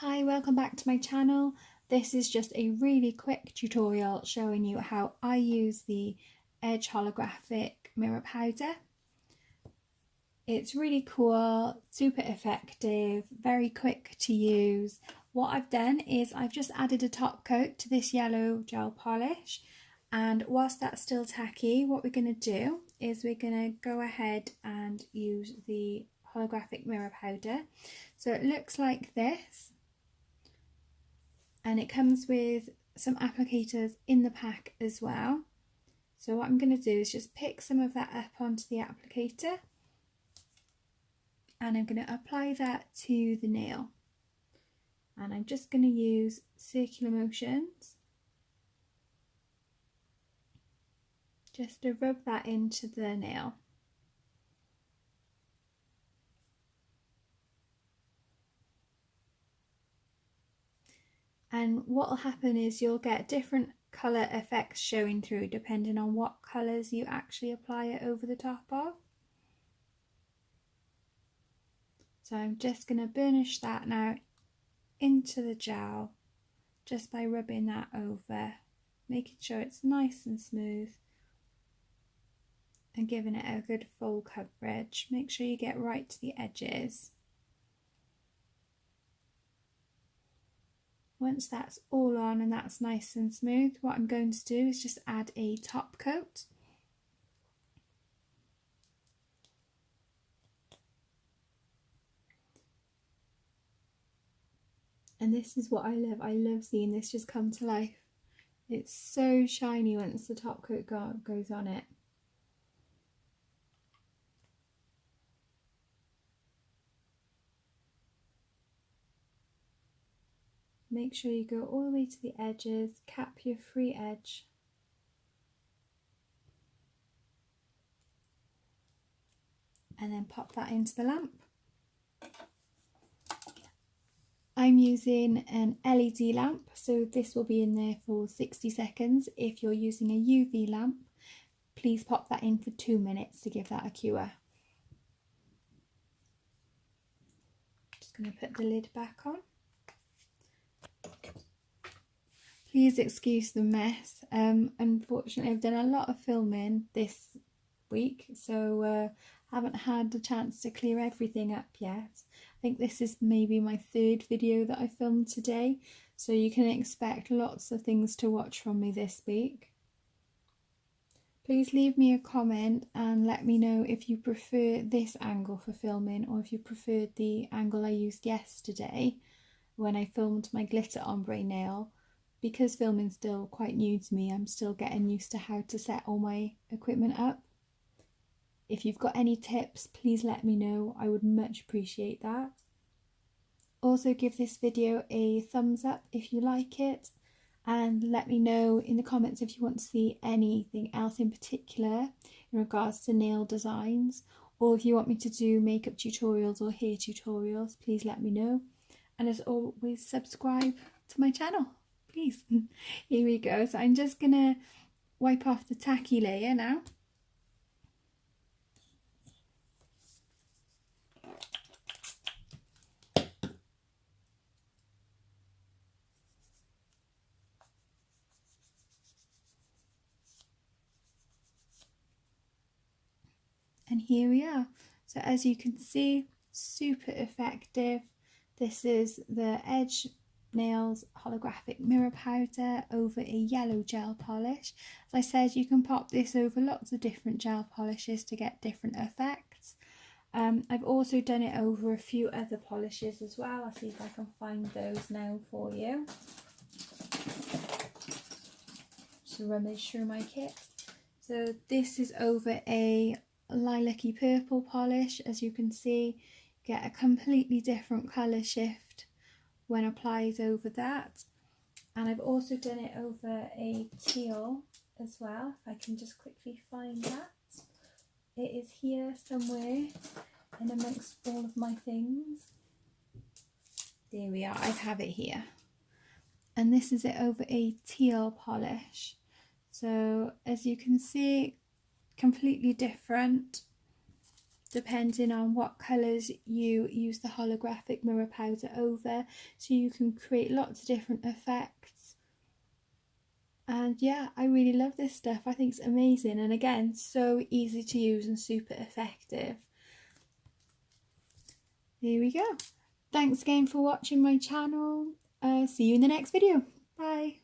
Hi, welcome back to my channel. This is just a really quick tutorial showing you how I use the Edge Holographic mirror powder. It's really cool, super effective, very quick to use. What I've done is I've just added a top coat to this yellow gel polish, and whilst that's still tacky, what we're going to do is we're going to go ahead and use the holographic mirror powder. So it looks like this. And it comes with some applicators in the pack as well. So what I'm going to do is just pick some of that up onto the applicator, and I'm going to apply that to the nail. And I'm just going to use circular motions just to rub that into the nail. And what will happen is you'll get different colour effects showing through depending on what colours you actually apply it over the top of. So I'm just going to burnish that now into the gel just by rubbing that over, making sure it's nice and smooth and giving it a good full coverage. Make sure you get right to the edges. Once that's all on and that's nice and smooth, what I'm going to do is just add a top coat. And this is what I love. I love seeing this just come to life. It's so shiny once the top coat goes on it. Make sure you go all the way to the edges, cap your free edge. And then pop that into the lamp. I'm using an LED lamp, so this will be in there for 60 seconds. If you're using a UV lamp, please pop that in for 2 minutes to give that a cure. Just going to put the lid back on. Please excuse the mess. Unfortunately, I've done a lot of filming this week, so haven't had a chance to clear everything up yet. I think this is maybe my third video that I filmed today, so you can expect lots of things to watch from me this week. Please leave me a comment and let me know if you prefer this angle for filming or if you preferred the angle I used yesterday when I filmed my glitter ombre nail. Because filming's still quite new to me, I'm still getting used to how to set all my equipment up. If you've got any tips, please let me know. I would much appreciate that. Also give this video a thumbs up if you like it, and let me know in the comments if you want to see anything else in particular in regards to nail designs, or if you want me to do makeup tutorials or hair tutorials, please let me know. And as always, subscribe to my channel. Please. Here we go. So I'm just going to wipe off the tacky layer now. And here we are. So as you can see, super effective. This is the Edge Nails holographic mirror powder over a yellow gel polish. As I said, you can pop this over lots of different gel polishes to get different effects. I've also done it over a few other polishes as well. I'll see if I can find those now for you. Just rummage through my kit. So this is over a lilac-y purple polish. As you can see, you get a completely different colour shift when applied over that. And I've also done it over a teal as well, if I can just quickly find that. It is here somewhere in amongst all of my things. There we are, I have it here. And this is it over a teal polish. So as you can see, completely different. depending on what colours you use the holographic mirror powder over, so you can create lots of different effects. And yeah, I really love this stuff. I think it's amazing, and again, so easy to use and super effective. There we go. Thanks again for watching my channel. See you in the next video. Bye.